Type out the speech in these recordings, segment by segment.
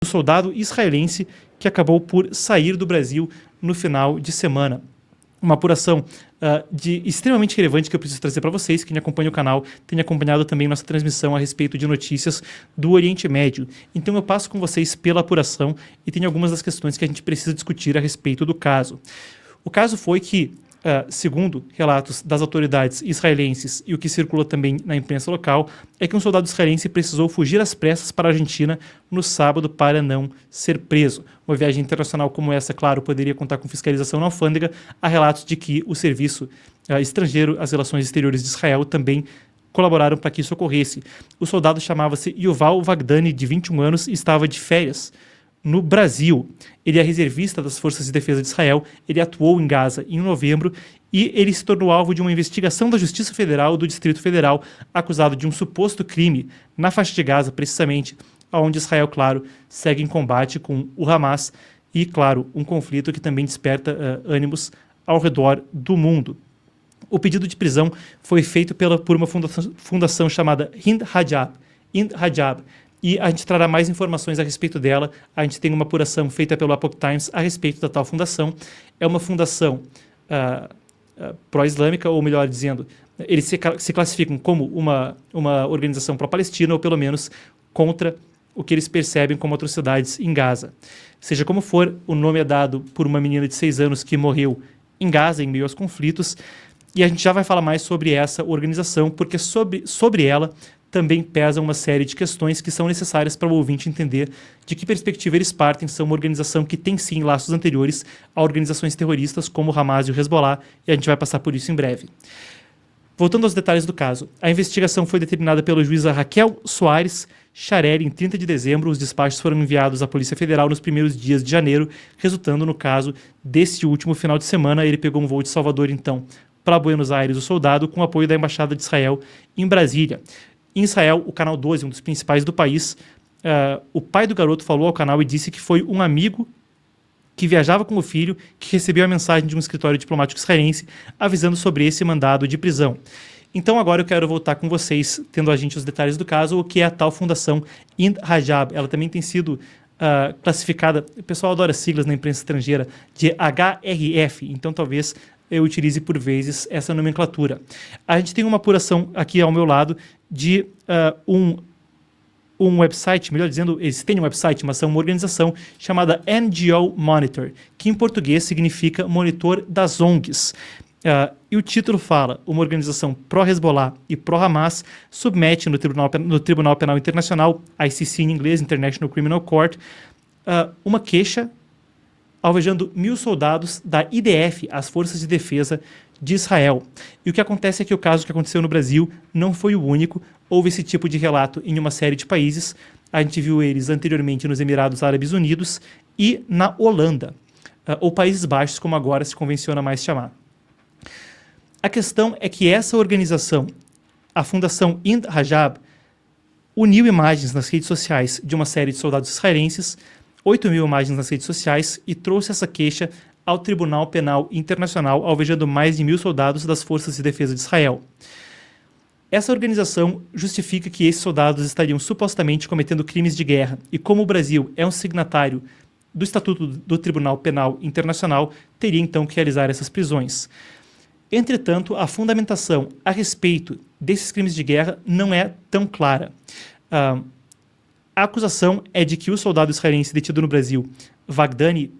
um soldado israelense que acabou por sair do Brasil no final de semana. Uma apuração extremamente relevante que eu preciso trazer para vocês. Quem acompanha o canal tem acompanhado também nossa transmissão a respeito de notícias do Oriente Médio. Então eu passo com vocês pela apuração e tem algumas das questões que a gente precisa discutir a respeito do caso. O caso foi que, segundo relatos das autoridades israelenses e o que circulou também na imprensa local, é que um soldado israelense precisou fugir às pressas para a Argentina no sábado para não ser preso. Uma viagem internacional como essa, claro, poderia contar com fiscalização na alfândega. Há relatos de que o serviço estrangeiro, as relações exteriores de Israel, também colaboraram para que isso ocorresse. O soldado chamava-se Yuval Wagdani, de 21 anos, e estava de férias no Brasil. Ele é reservista das Forças de Defesa de Israel, ele atuou em Gaza em novembro e ele se tornou alvo de uma investigação da Justiça Federal do Distrito Federal, acusado de um suposto crime na faixa de Gaza, precisamente, onde Israel, claro, segue em combate com o Hamas e, claro, um conflito que também desperta ânimos ao redor do mundo. O pedido de prisão foi feito por uma fundação chamada Hind Rajab, e a gente trará mais informações a respeito dela. A gente tem uma apuração feita pelo Epoch Times a respeito da tal fundação. É uma fundação pró-islâmica, ou melhor dizendo, eles se classificam como uma organização pró-palestina, ou pelo menos contra o que eles percebem como atrocidades em Gaza. Seja como for, o nome é dado por uma menina de 6 anos que morreu em Gaza, em meio aos conflitos, e a gente já vai falar mais sobre essa organização, porque sobre ela também pesa uma série de questões que são necessárias para o ouvinte entender de que perspectiva eles partem. São uma organização que tem sim laços anteriores a organizações terroristas como o Hamas e o Hezbollah, e a gente vai passar por isso em breve. Voltando aos detalhes do caso, a investigação foi determinada pela juíza Raquel Soares Charelli em 30 de dezembro. Os despachos foram enviados à Polícia Federal nos primeiros dias de janeiro, resultando no caso desse último final de semana. Ele pegou um voo de Salvador, então, para Buenos Aires, o soldado, com apoio da Embaixada de Israel em Brasília. Em Israel, o Canal 12, um dos principais do país, o pai do garoto falou ao canal e disse que foi um amigo que viajava com o filho que recebeu a mensagem de um escritório diplomático israelense avisando sobre esse mandado de prisão. Então agora eu quero voltar com vocês, tendo a gente os detalhes do caso, o que é a tal fundação Hind Rajab. Ela também tem sido classificada, o pessoal adora siglas na imprensa estrangeira, de HRF, então talvez eu utilize por vezes essa nomenclatura. A gente tem uma apuração aqui ao meu lado de um website, melhor dizendo, eles têm um website, mas são uma organização chamada NGO Monitor, que em português significa Monitor das ONGs. E o título fala: uma organização pró-Hezbollah e pró-Hamas submete no Tribunal Penal Internacional, ICC em inglês, International Criminal Court, uma queixa alvejando 1.000 soldados da IDF, as Forças de Defesa de Israel. E o que acontece é que o caso que aconteceu no Brasil não foi o único. Houve esse tipo de relato em uma série de países. A gente viu eles anteriormente nos Emirados Árabes Unidos e na Holanda, ou Países Baixos, como agora se convenciona mais chamar. A questão é que essa organização, a Fundação Hind Rajab, uniu imagens nas redes sociais de uma série de soldados israelenses, 8.000 imagens nas redes sociais, e trouxe essa queixa ao Tribunal Penal Internacional, alvejando mais de 1.000 soldados das Forças de Defesa de Israel. Essa organização justifica que esses soldados estariam supostamente cometendo crimes de guerra, e como o Brasil é um signatário do Estatuto do Tribunal Penal Internacional, teria então que realizar essas prisões. Entretanto, a fundamentação a respeito desses crimes de guerra não é tão clara. A acusação é de que o soldado israelense detido no Brasil, Wagdani,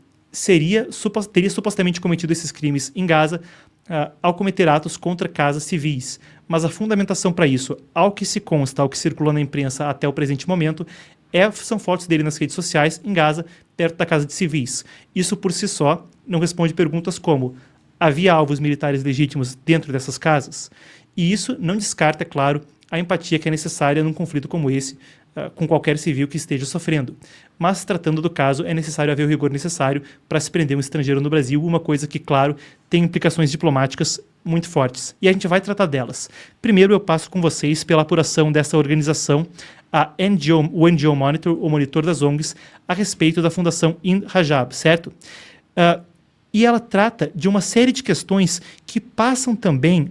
teria supostamente cometido esses crimes em Gaza ao cometer atos contra casas civis. Mas a fundamentação para isso, ao que se consta, ao que circulou na imprensa até o presente momento, são fotos dele nas redes sociais em Gaza, perto da casa de civis. Isso por si só não responde perguntas como: havia alvos militares legítimos dentro dessas casas? E isso não descarta, é claro, a empatia que é necessária num conflito como esse, com qualquer civil que esteja sofrendo. Mas, tratando do caso, é necessário haver o rigor necessário para se prender um estrangeiro no Brasil, uma coisa que, claro, tem implicações diplomáticas muito fortes. E a gente vai tratar delas. Primeiro, eu passo com vocês pela apuração dessa organização, o NGO Monitor, o Monitor das ONGs, a respeito da Fundação Hind Rajab, certo? E ela trata de uma série de questões que passam também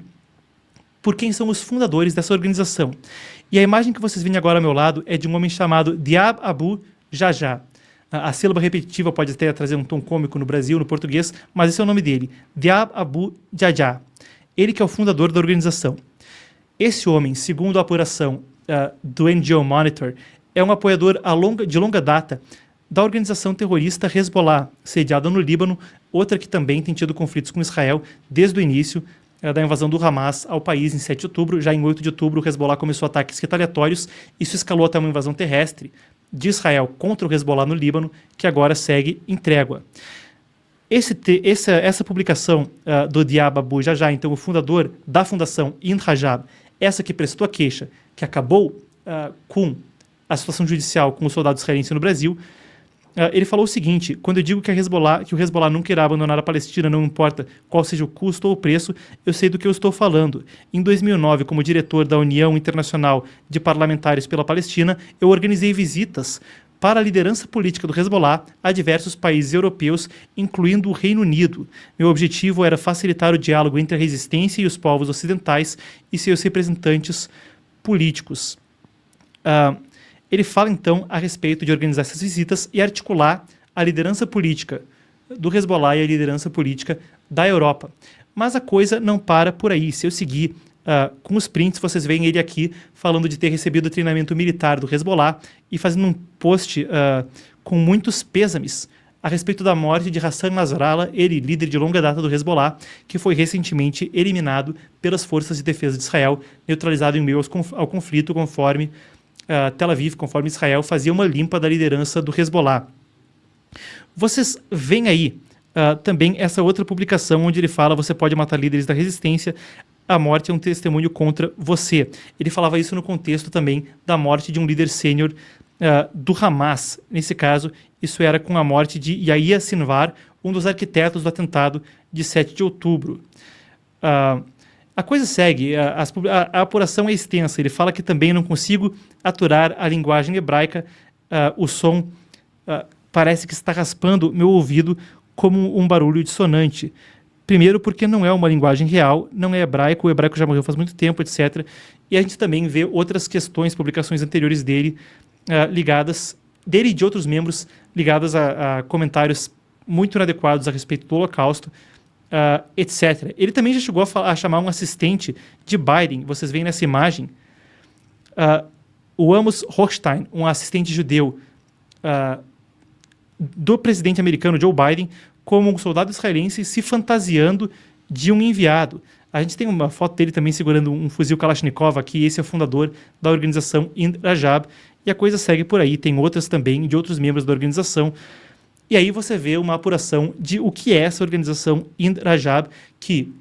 por quem são os fundadores dessa organização. E a imagem que vocês veem agora ao meu lado é de um homem chamado Diab Abu Jaja. A sílaba repetitiva pode até trazer um tom cômico no Brasil, no português, mas esse é o nome dele, Diab Abu Jajah. Ele que é o fundador da organização. Esse homem, segundo a apuração do NGO Monitor, é um apoiador de longa data da organização terrorista Hezbollah, sediada no Líbano, outra que também tem tido conflitos com Israel desde o início da invasão do Hamas ao país em 7 de outubro. Já em 8 de outubro, o Hezbollah começou ataques retaliatórios. Isso escalou até uma invasão terrestre de Israel contra o Hezbollah no Líbano, que agora segue em trégua. Essa publicação do Diab Abu Jajah, então o fundador da fundação Ind Rajab, essa que prestou a queixa, que acabou com a situação judicial com os soldados israelenses no Brasil, ele falou o seguinte: quando eu digo que o Hezbollah nunca irá abandonar a Palestina, não importa qual seja o custo ou o preço, eu sei do que eu estou falando. Em 2009, como diretor da União Internacional de Parlamentares pela Palestina, eu organizei visitas para a liderança política do Hezbollah a diversos países europeus, incluindo o Reino Unido. Meu objetivo era facilitar o diálogo entre a resistência e os povos ocidentais e seus representantes políticos. Ele fala, então, a respeito de organizar essas visitas e articular a liderança política do Hezbollah e a liderança política da Europa. Mas a coisa não para por aí. Se eu seguir com os prints, vocês veem ele aqui falando de ter recebido o treinamento militar do Hezbollah e fazendo um post com muitos pêsames a respeito da morte de Hassan Nasrallah, ele, líder de longa data do Hezbollah, que foi recentemente eliminado pelas forças de defesa de Israel, neutralizado em meio ao conflito, conforme Tel Aviv, conforme Israel fazia uma limpa da liderança do Hezbollah. Vocês veem aí também essa outra publicação onde ele fala: você pode matar líderes da resistência, a morte é um testemunho contra você. Ele falava isso no contexto também da morte de um líder sênior do Hamas. Nesse caso, isso era com a morte de Yahya Sinwar, um dos arquitetos do atentado de 7 de outubro. A coisa segue, a apuração é extensa. Ele fala que também não consigo aturar a linguagem hebraica, o som parece que está raspando meu ouvido como um barulho dissonante. Primeiro porque não é uma linguagem real, não é hebraico, o hebraico já morreu faz muito tempo, etc. E a gente também vê outras questões, publicações anteriores dele, ligadas, dele e de outros membros, ligadas a comentários muito inadequados a respeito do Holocausto, etc. Ele também já chegou a chamar um assistente de Biden, vocês veem nessa imagem, o Amos Hochstein, um assistente judeu do presidente americano Joe Biden, como um soldado israelense se fantasiando de um enviado. A gente tem uma foto dele também segurando um fuzil Kalashnikov aqui, esse é o fundador da organização Ind Rajab, e a coisa segue por aí, tem outras também, de outros membros da organização. E aí você vê uma apuração de o que é essa organização Ind Rajab, que,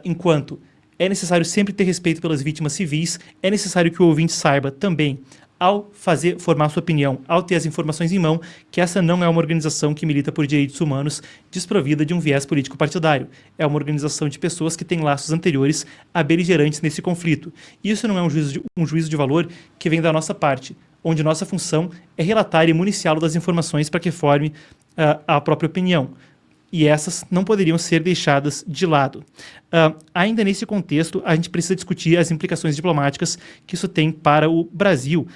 enquanto é necessário sempre ter respeito pelas vítimas civis, é necessário que o ouvinte saiba também, ao formar sua opinião, ao ter as informações em mão, que essa não é uma organização que milita por direitos humanos desprovida de um viés político partidário. É uma organização de pessoas que têm laços anteriores a beligerantes nesse conflito. Isso não é um juízo de valor que vem da nossa parte, onde nossa função é relatar e municiá-lo das informações para que forme a própria opinião. E essas não poderiam ser deixadas de lado. Ainda nesse contexto, a gente precisa discutir as implicações diplomáticas que isso tem para o Brasil.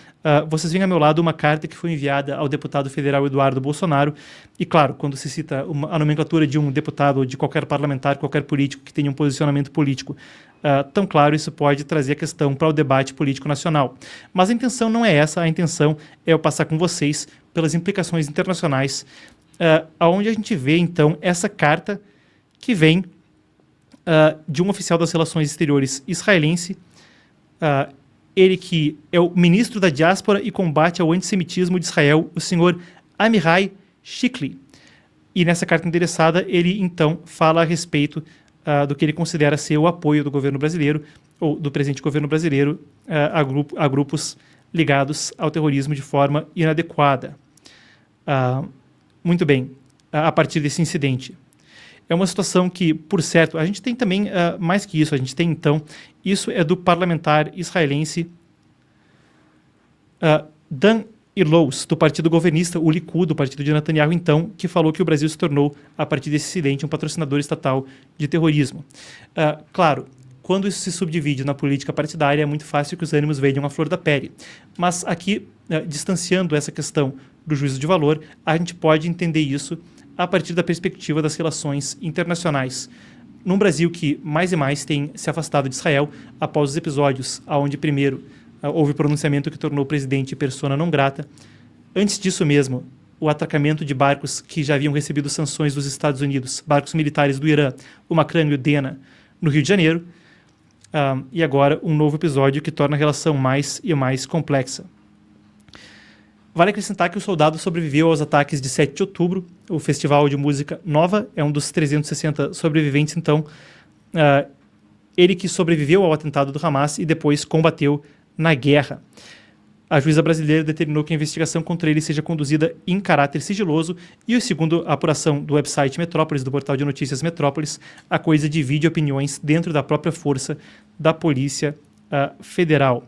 Vocês veem ao meu lado uma carta que foi enviada ao deputado federal Eduardo Bolsonaro, e claro, quando se cita a nomenclatura de um deputado ou de qualquer parlamentar, qualquer político que tenha um posicionamento político, tão claro, isso pode trazer a questão para o debate político nacional. Mas a intenção não é essa, a intenção é eu passar com vocês pelas implicações internacionais, onde a gente vê, então, essa carta que vem de um oficial das relações exteriores israelense, ele que é o ministro da diáspora e combate ao antissemitismo de Israel, o senhor Amirai Shikli. E nessa carta endereçada, ele, então, fala a respeito do que ele considera ser o apoio do governo brasileiro, ou do presente governo brasileiro, a grupos ligados ao terrorismo de forma inadequada. Muito bem, a partir desse incidente. É uma situação que, por certo, a gente tem também mais que isso. A gente tem, então, isso é do parlamentar israelense Dan Irlous, do partido governista, o Likud, do partido de Netanyahu, então, que falou que o Brasil se tornou, a partir desse incidente, um patrocinador estatal de terrorismo. Claro, quando isso se subdivide na política partidária, é muito fácil que os ânimos venham à flor da pele. Mas aqui, distanciando essa questão do juízo de valor, a gente pode entender isso a partir da perspectiva das relações internacionais. Num Brasil que mais e mais tem se afastado de Israel após os episódios onde primeiro houve pronunciamento que tornou o presidente persona não grata. Antes disso mesmo, o atracamento de barcos que já haviam recebido sanções dos Estados Unidos, barcos militares do Irã, o Makran e o Dena, no Rio de Janeiro, e agora um novo episódio que torna a relação mais e mais complexa. Vale acrescentar que o soldado sobreviveu aos ataques de 7 de outubro. O Festival de Música Nova é um dos 360 sobreviventes, então ele que sobreviveu ao atentado do Hamas e depois combateu na guerra. A juíza brasileira determinou que a investigação contra ele seja conduzida em caráter sigiloso e, segundo a apuração do website Metrópolis, do portal de notícias Metrópolis, a coisa divide opiniões dentro da própria força da Polícia Federal.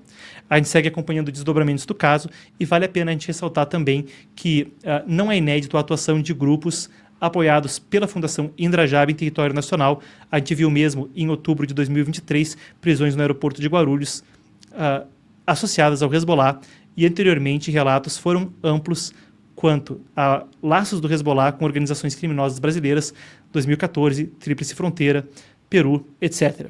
A gente segue acompanhando desdobramentos do caso e vale a pena a gente ressaltar também que não é inédito a atuação de grupos apoiados pela Fundação Indrajab em território nacional. A gente viu mesmo em outubro de 2023 prisões no aeroporto de Guarulhos associadas ao Hezbollah, e anteriormente relatos foram amplos quanto a laços do Hezbollah com organizações criminosas brasileiras, 2014, Tríplice Fronteira, Peru, etc.